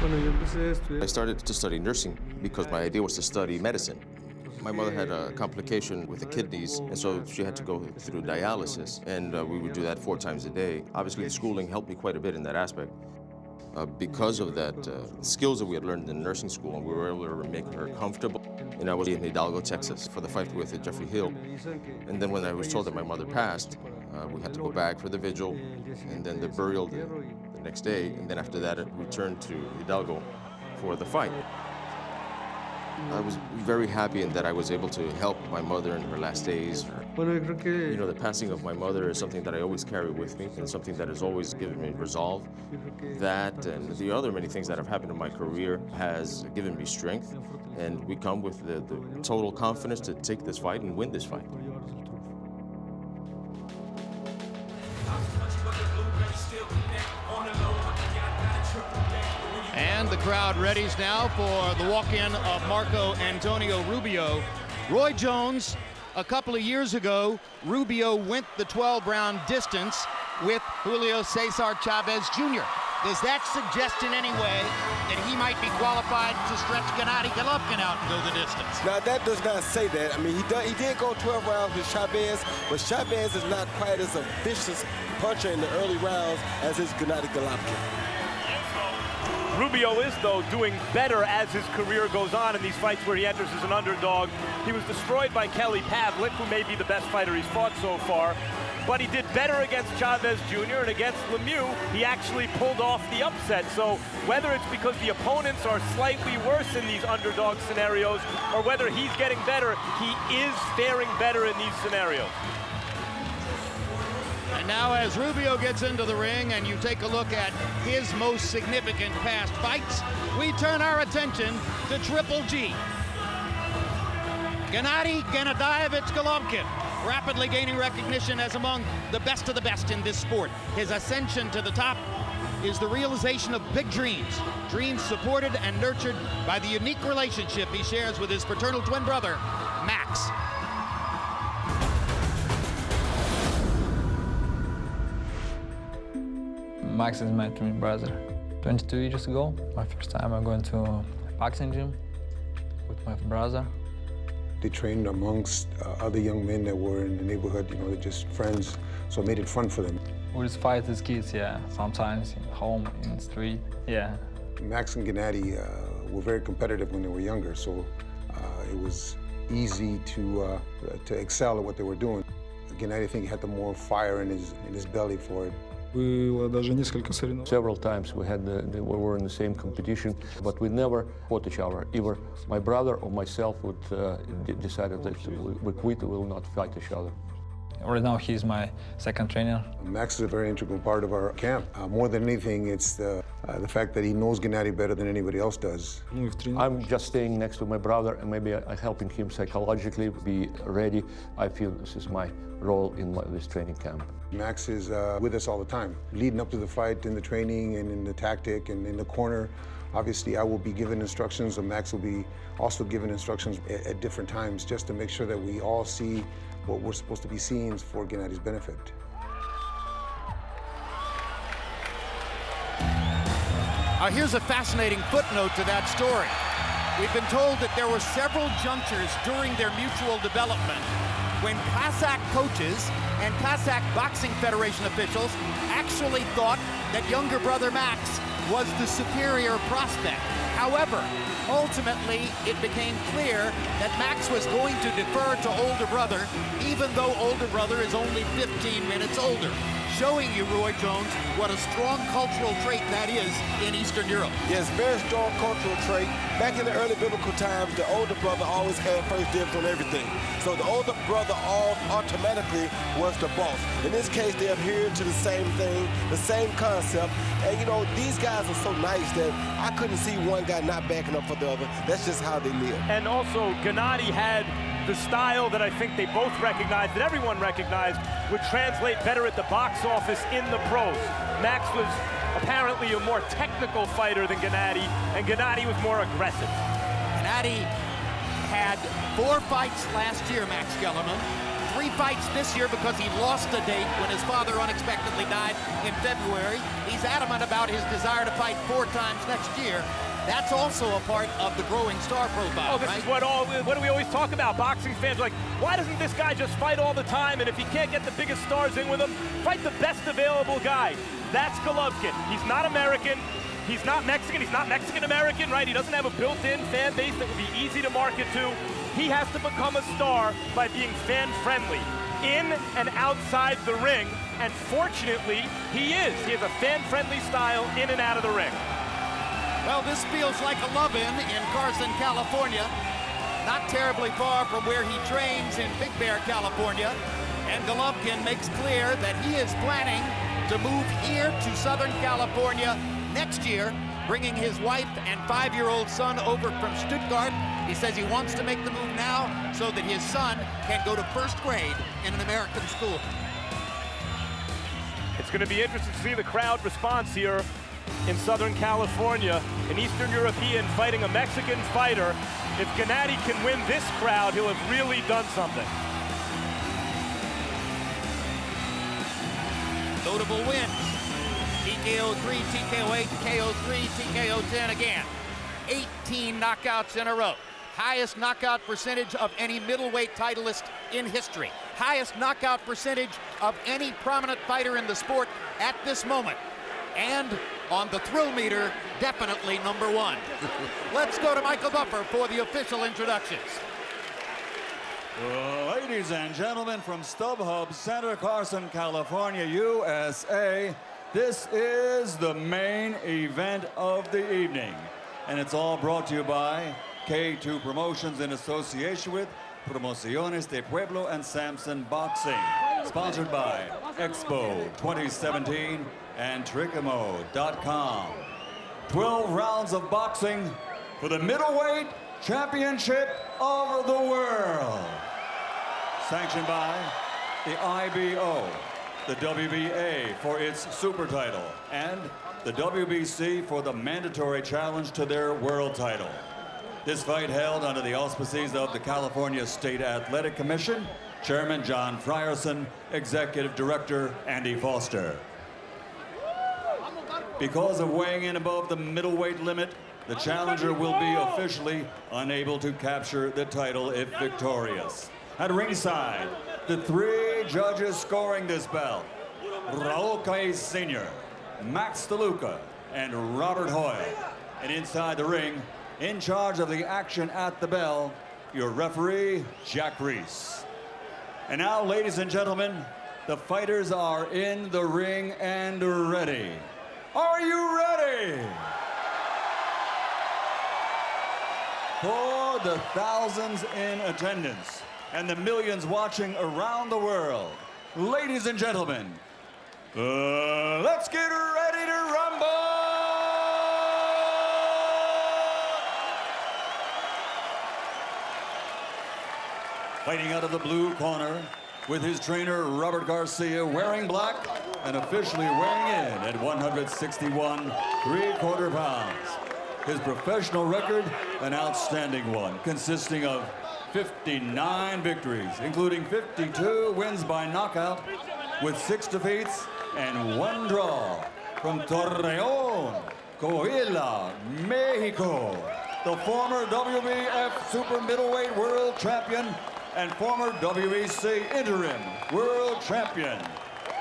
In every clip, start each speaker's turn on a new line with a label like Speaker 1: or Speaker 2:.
Speaker 1: I started to study nursing because my idea was to study medicine. My mother had a complication with the kidneys, and so she had to go through dialysis, and we would do that 4 times a day. Obviously, the schooling helped me quite a bit in that aspect. Because of that, skills that we had learned in nursing school, and we were able to make her comfortable. And I was in Hidalgo, Texas, for the fight with Jeffrey Hill. And then when I was told that my mother passed, we had to go back for the vigil, and then the burial the next day, and then after that, we returned to Hidalgo for the fight. I was very happy in that I was able to help my mother in her last days. You know, the passing of my mother is something that I always carry with me and something that has always given me resolve. That and the other many things that have happened in my career has given me strength, and we come with the total confidence to take this fight and win this fight.
Speaker 2: And the crowd readies now for the walk-in of Marco Antonio Rubio. Roy Jones, a couple of years ago, Rubio went the 12-round distance with Julio Cesar Chavez Jr. Does that suggest in any way that he might be qualified to stretch Gennady Golovkin out and go the distance?
Speaker 3: Now, that does not say that. I mean, he did go 12 rounds with Chavez, but Chavez is not quite as a vicious puncher in the early rounds as is Gennady Golovkin.
Speaker 4: Rubio is, though, doing better as his career goes on in these fights where he enters as an underdog. He was destroyed by Kelly Pavlik, who may be the best fighter he's fought so far. But he did better against Chavez Jr. and against Lemieux, he actually pulled off the upset. So whether it's because the opponents are slightly worse in these underdog scenarios or whether he's getting better, he is faring better in these scenarios.
Speaker 2: And now as Rubio gets into the ring and you take a look at his most significant past fights, we turn our attention to Triple G. Gennady Golovkin, rapidly gaining recognition as among the best of the best in this sport. His ascension to the top is the realization of big dreams, dreams supported and nurtured by the unique relationship he shares with his fraternal twin brother, Max.
Speaker 5: Max is my twin brother. 22 years ago, my first time I went to a boxing gym with my brother.
Speaker 6: They trained amongst other young men that were in the neighborhood, you know, they're just friends, so it made it fun for them.
Speaker 5: We just fight as kids, yeah. Sometimes in home, in the street, yeah.
Speaker 6: Max and Gennady were very competitive when they were younger, so it was easy to excel at what they were doing. Gennady, I think, had the more fire in his belly for it.
Speaker 7: Several times we were in the same competition, but we never fought each other. Either my brother or myself would decide that we quit, we will not fight each other.
Speaker 5: Right now he's my second trainer.
Speaker 6: Max is a very integral part of our camp. More than anything, it's the fact that he knows Gennady better than anybody else does.
Speaker 7: I'm just staying next to my brother and maybe helping him psychologically be ready. I feel this is my role in this training camp.
Speaker 6: Max is with us all the time, leading up to the fight, in the training and in the tactic and in the corner. Obviously, I will be giving instructions, and Max will be also giving instructions at different times just to make sure that we all see what we're supposed to be seeing for Gennady's benefit.
Speaker 2: Here's a fascinating footnote to that story. We've been told that there were several junctures during their mutual development when Kazakh coaches and Kazakh Boxing Federation officials actually thought that younger brother Max was the superior prospect. However, ultimately, it became clear that Max was going to defer to older brother, even though older brother is only 15 minutes older, showing you, Roy Jones, what a strong cultural trait that is in Eastern Europe.
Speaker 3: Yes, very strong cultural trait. Back in the early biblical times, the older brother always had first dibs on everything. So the older brother automatically was the boss. In this case, they adhered to the same thing, the same concept. And, you know, these guys are so nice that I couldn't see one guy not backing up for the other. That's just how they live.
Speaker 4: And also, Gennady had the style that I think they both recognized, that everyone recognized, would translate better at the box office in the pros. Max was apparently a more technical fighter than Gennady, and Gennady was more aggressive.
Speaker 2: Gennady had 4 fights last year, Max Kellerman, 3 fights this year because he lost a date when his father unexpectedly died in February. He's adamant about his desire to fight 4 times next year. That's also a part of the growing star profile,
Speaker 4: this
Speaker 2: right?
Speaker 4: is what do we always talk about? Boxing fans are like, why doesn't this guy just fight all the time? And if he can't get the biggest stars in with him, fight the best available guy. That's Golovkin. He's not American. He's not Mexican. He's not Mexican-American, right? He doesn't have a built-in fan base that would be easy to market to. He has to become a star by being fan-friendly in and outside the ring. And fortunately, he is. He has a fan-friendly style in and out of the ring.
Speaker 2: Well, this feels like a love-in Carson, California. Not terribly far from where he trains in Big Bear, California. And Golovkin makes clear that he is planning to move here to Southern California next year, bringing his wife and 5-year-old son over from Stuttgart. He says he wants to make the move now so that his son can go to 1st grade in an American school.
Speaker 4: It's going to be interesting to see the crowd response here in Southern California. An Eastern European fighting a Mexican fighter. If Gennady can win this crowd, he'll have really done something.
Speaker 2: Notable wins. TKO 3, TKO 8, KO 3, TKO 10 again. 18 knockouts in a row. Highest knockout percentage of any middleweight titleist in history. Highest knockout percentage of any prominent fighter in the sport at this moment. And on the thrill meter, definitely #1. Let's go to Michael Buffer for the official introductions.
Speaker 8: Ladies and gentlemen from StubHub Center, Carson, California, USA, this is the main event of the evening. And it's all brought to you by K2 Promotions in association with Promociones de Pueblo and Samson Boxing. Sponsored by Expo 2017 and Tricamo.com. 12 rounds of boxing for the middleweight championship of the world. Sanctioned by the IBO, the WBA for its super title, and the WBC for the mandatory challenge to their world title. This fight held under the auspices of the California State Athletic Commission, Chairman John Frierson, Executive Director Andy Foster. Because of weighing in above the middleweight limit, the challenger will be officially unable to capture the title if victorious. At ringside, the 3 judges scoring this bout, Raul Caiz Sr., Max DeLuca, and Robert Hoyle. And inside the ring, in charge of the action at the bell, your referee, Jack Reese. And now, ladies and gentlemen, the fighters are in the ring and ready. Are you ready? For the thousands in attendance and the millions watching around the world, ladies and gentlemen, let's get ready to rumble! Fighting out of the blue corner with his trainer Robert Garcia wearing black and officially weighing in at 161 3/4 pounds. His professional record, an outstanding one, consisting of 59 victories, including 52 wins by knockout, with 6 defeats and 1 draw. From Torreón, Coahuila, Mexico, the former WBF Super Middleweight World Champion and former WBC Interim World Champion,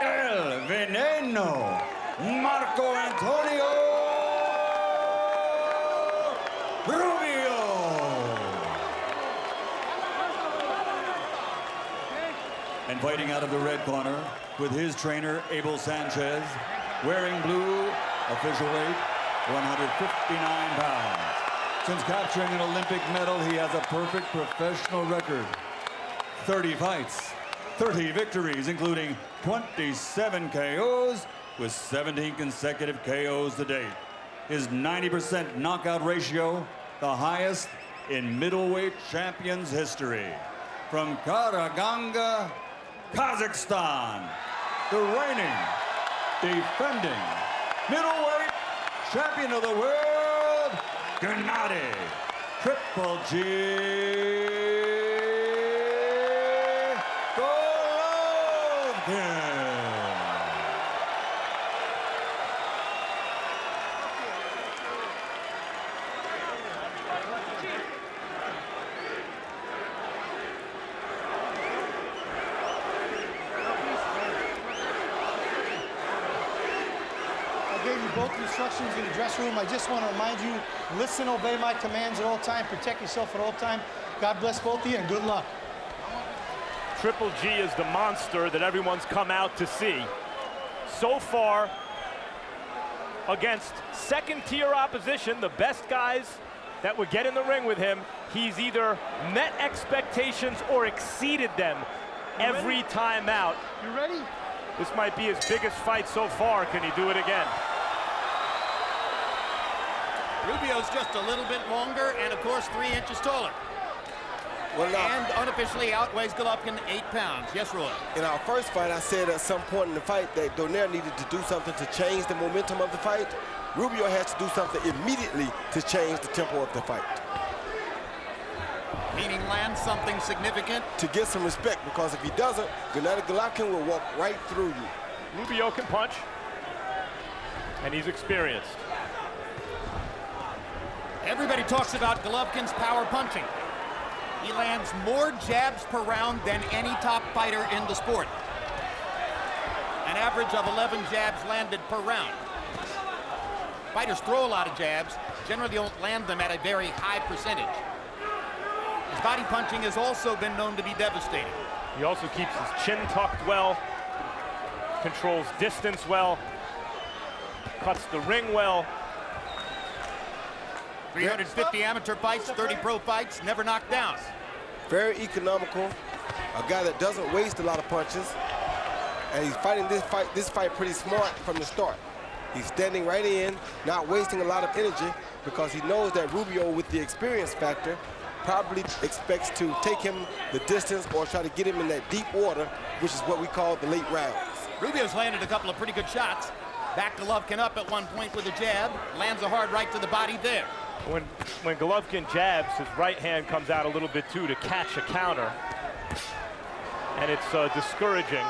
Speaker 8: El Veneno, Marco Antonio Rubio. And fighting out of the red corner with his trainer, Abel Sanchez, wearing blue, official weight, 159 pounds. Since capturing an Olympic medal, he has a perfect professional record. 30 fights, 30 victories, including 27 KOs, with 17 consecutive KOs to date. His 90% knockout ratio, the highest in middleweight champions history. From Karaganda, Kazakhstan, the reigning, defending middleweight champion of the world, Gennady, Triple G. Golovkin.
Speaker 9: Gave you both instructions in the dressing room. I just want to remind you, listen, obey my commands at all time, protect yourself at all time. God bless both of you and good luck.
Speaker 4: Triple G is the monster that everyone's come out to see. So far, against second-tier opposition, the best guys that would get in the ring with him, he's either met expectations or exceeded them every time out.
Speaker 9: You ready?
Speaker 4: This might be his biggest fight so far. Can he do it again?
Speaker 2: Rubio's just a little bit longer and, of course, 3 inches taller.
Speaker 3: Well, now,
Speaker 2: And unofficially outweighs Golovkin 8 pounds. Yes, Roy?
Speaker 3: in our first fight, I said at some point in the fight that Donaire needed to do something to change the momentum of the fight. Rubio has to do something immediately to change the tempo of the fight.
Speaker 2: Meaning land something significant.
Speaker 3: To get some respect, because if he doesn't, Gennady Golovkin will walk right through you.
Speaker 4: Rubio can punch, and he's experienced.
Speaker 2: Everybody talks about Golovkin's power punching. He lands more jabs per round than any top fighter in the sport. An average of 11 jabs landed per round. Fighters throw a lot of jabs, generally don't land them at a very high percentage. His body punching has also been known to be devastating.
Speaker 4: He also keeps his chin tucked well, controls distance well, cuts the ring well.
Speaker 2: 350 amateur fights, 30 pro fights, never knocked down.
Speaker 3: Very economical, a guy that doesn't waste a lot of punches, and he's fighting this fight pretty smart from the start. He's standing right in, not wasting a lot of energy, because he knows that Rubio, with the experience factor, probably expects to take him the distance or try to get him in that deep water, which is what we call the late rounds.
Speaker 2: Rubio's landed a couple of pretty good shots. Backed Golovkin up at one point with a jab, lands a hard right to the body there.
Speaker 4: When Golovkin jabs, his right hand comes out a little bit too to catch a counter, and it's discouraging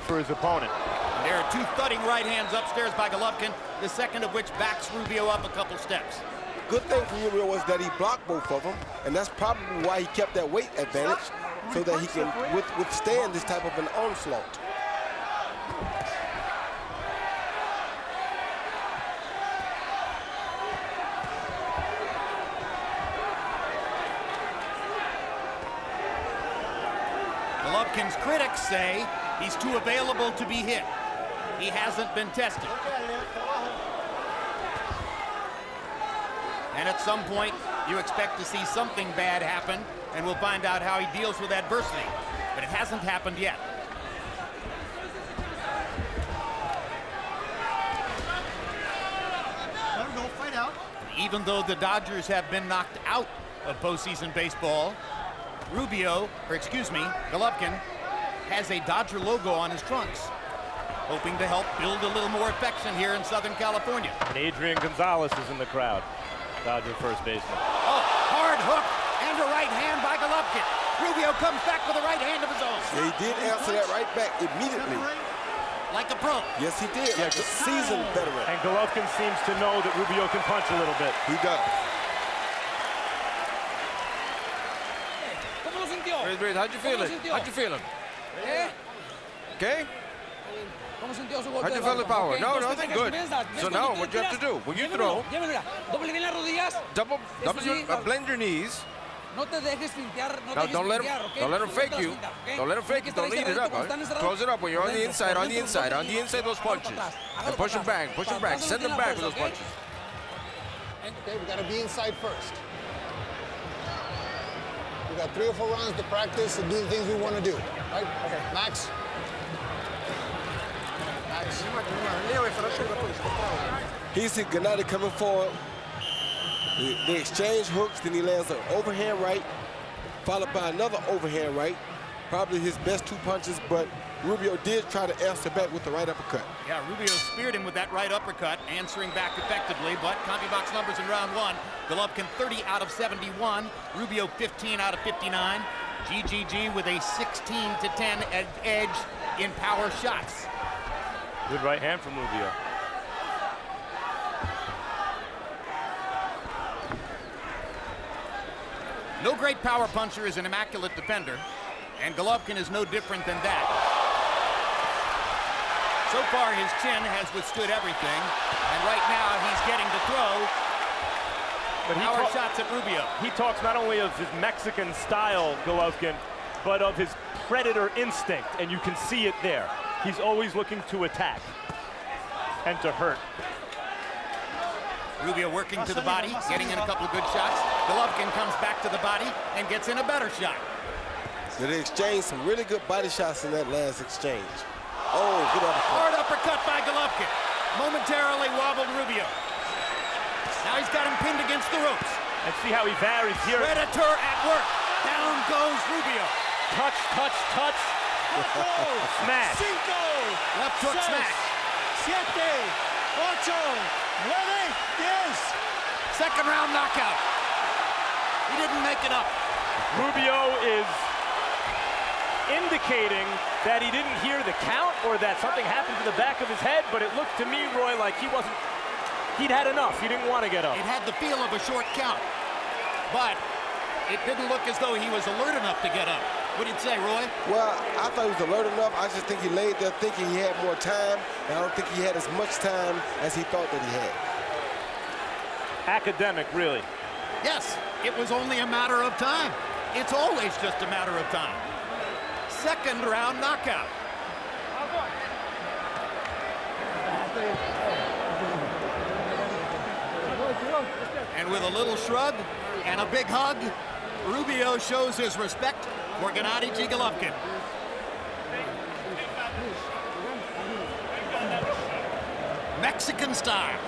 Speaker 4: for his opponent.
Speaker 2: And there are 2 thudding right hands upstairs by Golovkin, the second of which backs Rubio up a couple steps.
Speaker 3: Good thing for Rubio was that he blocked both of them, and that's probably why he kept that weight advantage, so that he can withstand this type of an onslaught.
Speaker 2: Golovkin's critics say he's too available to be hit. He hasn't been tested. And at some point, you expect to see something bad happen, and we'll find out how he deals with adversity. But it hasn't happened yet.
Speaker 9: Let him go, fight out.
Speaker 2: Even though the Dodgers have been knocked out of postseason baseball, Golovkin has a Dodger logo on his trunks, hoping to help build a little more affection here in Southern California.
Speaker 4: And Adrian Gonzalez is in the crowd, Dodger first baseman.
Speaker 2: Oh, hard hook and a right hand by Golovkin. Rubio comes back with a right hand of his own.
Speaker 3: Yeah, he did answer that right back immediately.
Speaker 2: Like a pro.
Speaker 3: Yes, he did. Like a seasoned veteran.
Speaker 4: And Golovkin seems to know that Rubio can punch a little bit.
Speaker 3: He does.
Speaker 10: How'd you feel it? How'd you feel it? Okay? How'd you feel the power? No, nothing good. So now what you have to do, when you throw, blend your knees. Now don't let him fake you. Don't let him fake you. Don't lead it up. Close it up when you're on the inside those punches. And push him back, send him back with those punches.
Speaker 11: Okay, we gotta be inside first. We got 3 or 4 rounds to practice and do the things we want to do. Right? Okay. Max.
Speaker 3: He see Gennady coming forward. They exchange hooks, then he lands an overhand right, followed by another overhand right. Probably his best 2 punches, but Rubio did try to answer back with the right uppercut.
Speaker 2: Yeah, Rubio speared him with that right uppercut, answering back effectively, but CompuBox numbers in round 1. Golovkin 30 out of 71, Rubio 15 out of 59. GGG with a 16-10 edge in power shots.
Speaker 4: Good right hand from Rubio.
Speaker 2: No great power puncher is an immaculate defender, and Golovkin is no different than that. So far, his chin has withstood everything, and right now he's getting to throw. But power shots at Rubio.
Speaker 4: He talks not only of his Mexican style, Golovkin, but of his predator instinct, and you can see it there. He's always looking to attack and to hurt.
Speaker 2: Rubio working to the body, getting in a couple of good shots. Golovkin comes back to the body and gets in a better shot.
Speaker 3: So they exchanged some really good body shots in that last exchange. Oh, good uppercut.
Speaker 2: Hard uppercut by Golovkin. Momentarily wobbled Rubio. Now he's got him pinned against the ropes.
Speaker 4: And see how he varies here.
Speaker 2: Predator at work. Down goes Rubio.
Speaker 4: Touch, touch, touch. Smash.
Speaker 2: Left hook smash.
Speaker 9: 7, 8, 9, 10.
Speaker 2: Second round knockout. He didn't make it up.
Speaker 4: Rubio is indicating that he didn't hear the count or that something happened to the back of his head, but it looked to me, Roy, like he'd had enough. He didn't want to get up.
Speaker 2: It had the feel of a short count, but it didn't look as though he was alert enough to get up. What did you say, Roy?
Speaker 3: Well, I thought he was alert enough. I just think he laid there thinking he had more time, and I don't think he had as much time as he thought that he had.
Speaker 4: Academic, really.
Speaker 2: Yes, it was only a matter of time. It's always just a matter of time. Second round knockout. And with a little shrug and a big hug, Rubio shows his respect for Gennady Golovkin. Mexican style.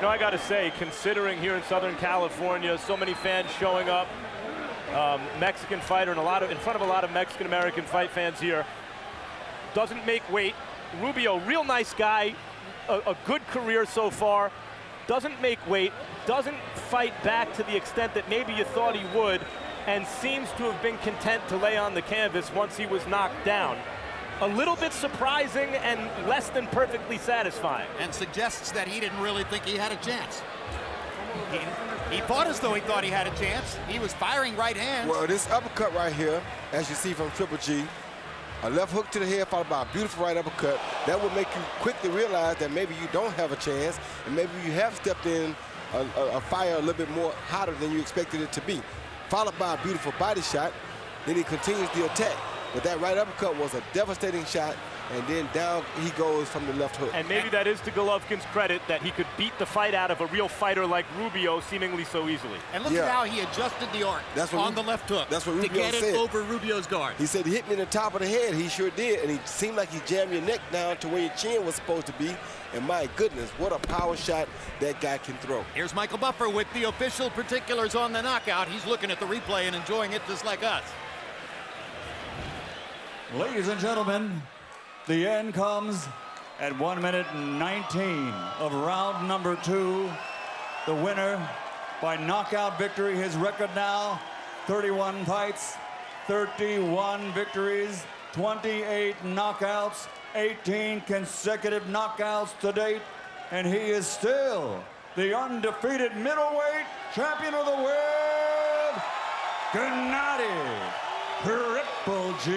Speaker 4: No, I got to say, considering here in Southern California, so many fans showing up, Mexican fighter and in front of a lot of Mexican-American fight fans here, doesn't make weight. Rubio, real nice guy, a good career so far, doesn't make weight, doesn't fight back to the extent that maybe you thought he would, and seems to have been content to lay on the canvas once he was knocked down. A little bit surprising and less than perfectly satisfying.
Speaker 2: And suggests that he didn't really think he had a chance. He fought as though he thought he had a chance. He was firing right hands.
Speaker 3: Well, this uppercut right here, as you see from Triple G, a left hook to the head followed by a beautiful right uppercut, that will make you quickly realize that maybe you don't have a chance, and maybe you have stepped in a fire a little bit more hotter than you expected it to be. Followed by a beautiful body shot, then he continues the attack. But that right uppercut was a devastating shot, and then down he goes from the left hook.
Speaker 4: And maybe that is to Golovkin's credit that he could beat the fight out of a real fighter like Rubio seemingly so easily.
Speaker 2: And look at how he adjusted the arc on the left hook
Speaker 3: that's what Rubio
Speaker 2: to get
Speaker 3: said.
Speaker 2: it over Rubio's guard.
Speaker 3: He said he hit me in the top of the head. He sure did, and he seemed like he jammed your neck down to where your chin was supposed to be. And my goodness, what a power shot that guy can throw.
Speaker 2: Here's Michael Buffer with the official particulars on the knockout. He's looking at the replay and enjoying it just like us.
Speaker 8: Ladies and gentlemen, the end comes at 1 minute and 19 of round number 2. The winner by knockout victory. His record now, 31 fights, 31 victories, 28 knockouts, 18 consecutive knockouts to date, and he is still the undefeated middleweight champion of the world, Gennady Triple G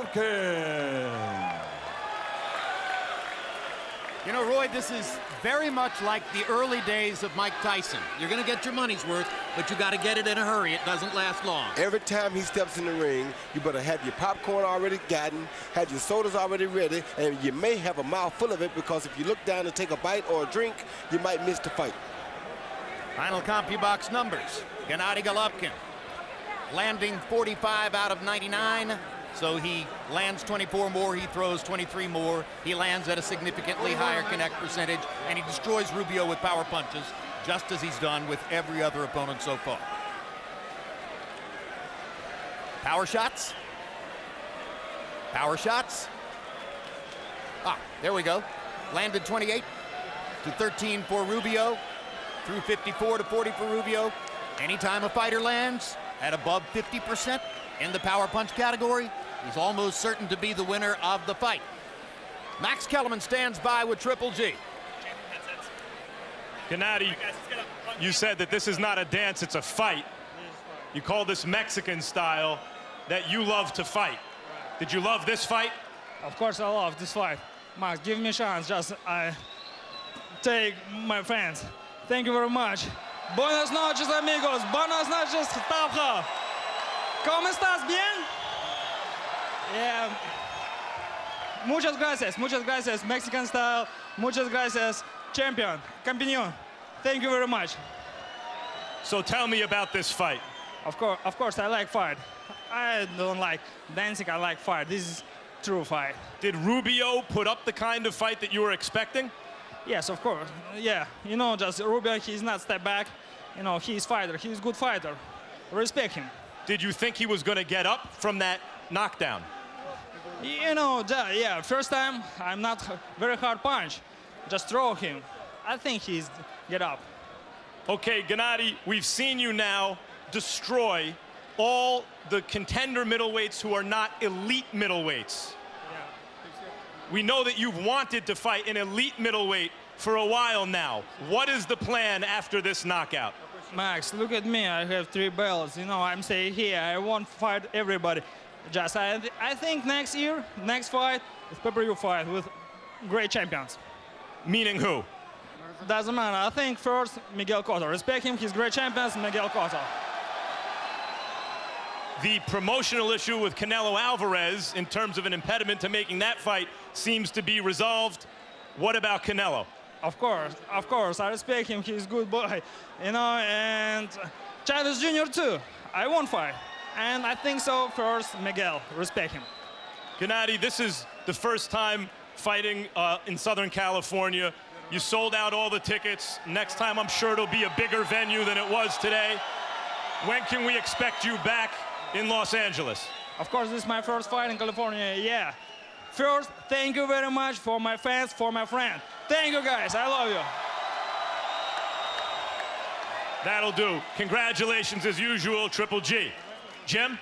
Speaker 8: Golovkin.
Speaker 2: You know, Roy, this is very much like the early days of Mike Tyson. You're going to get your money's worth, but you got to get it in a hurry. It doesn't last long.
Speaker 3: Every time he steps in the ring, you better have your popcorn already gotten, have your sodas already ready, and you may have a mouthful of it because if you look down to take a bite or a drink, you might miss the fight.
Speaker 2: Final CompuBox numbers. Gennady Golovkin landing 45 out of 99. So he lands 24 more, he throws 23 more. He lands at a significantly higher connect percentage, and he destroys Rubio with power punches, just as he's done with every other opponent so far. Power shots. Power shots. Ah, there we go. Landed 28 to 13 for Rubio. through 54 to 40 for Rubio. Anytime a fighter lands at above 50% in the power punch category, he's almost certain to be the winner of the fight. Max Kellerman stands by with Triple G.
Speaker 4: Gennady, you said that this is not a dance, it's a fight. You call this Mexican style, that you love to fight. Did you love this fight?
Speaker 5: Of course I love this fight. Max, give me a chance, just I take my fans. Thank you very much. Buenas noches, amigos. Buenas noches, Stub Hub. ¿Cómo estás? Bien? Yeah. Muchas gracias, Mexican style. Muchas gracias, champion, campeón. Thank you very much.
Speaker 4: So tell me about this fight.
Speaker 5: Of course, I like fight. I don't like dancing, I like fight. This is true fight.
Speaker 4: Did Rubio put up the kind of fight that you were expecting?
Speaker 5: Yes, of course. Yeah, you know, just Rubio, he's not step back. You know, he's fighter, he's good fighter. Respect him.
Speaker 4: Did you think he was going to get up from that knockdown?
Speaker 5: You know, yeah, first time, I'm not very hard punch. Just throw him. I think he's get up.
Speaker 4: Okay, Gennady, we've seen you now destroy all the contender middleweights who are not elite middleweights. We know that you've wanted to fight an elite middleweight for a while now. What is the plan after this knockout?
Speaker 5: Max, look at me, I have 3 belts. You know, I'm saying here, I won't fight everybody. Just, I think next year, next fight, is pay-per-view fight with great champions.
Speaker 4: Meaning who?
Speaker 5: Doesn't matter. I think first, Miguel Cotto. Respect him, he's great champions, Miguel Cotto.
Speaker 4: The promotional issue with Canelo Alvarez, in terms of an impediment to making that fight, seems to be resolved. What about Canelo?
Speaker 5: Of course, I respect him, he's a good boy. You know, and Chavez Jr. too. I won't fight. And I think so, first, Miguel. Respect him.
Speaker 4: Gennady, this is the first time fighting in Southern California. You sold out all the tickets. Next time, I'm sure it'll be a bigger venue than it was today. When can we expect you back in Los Angeles?
Speaker 5: Of course, this is my first fight in California, yeah. First, thank you very much for my fans, for my friends. Thank you, guys. I love you.
Speaker 4: That'll do. Congratulations, as usual, Triple G. Jim?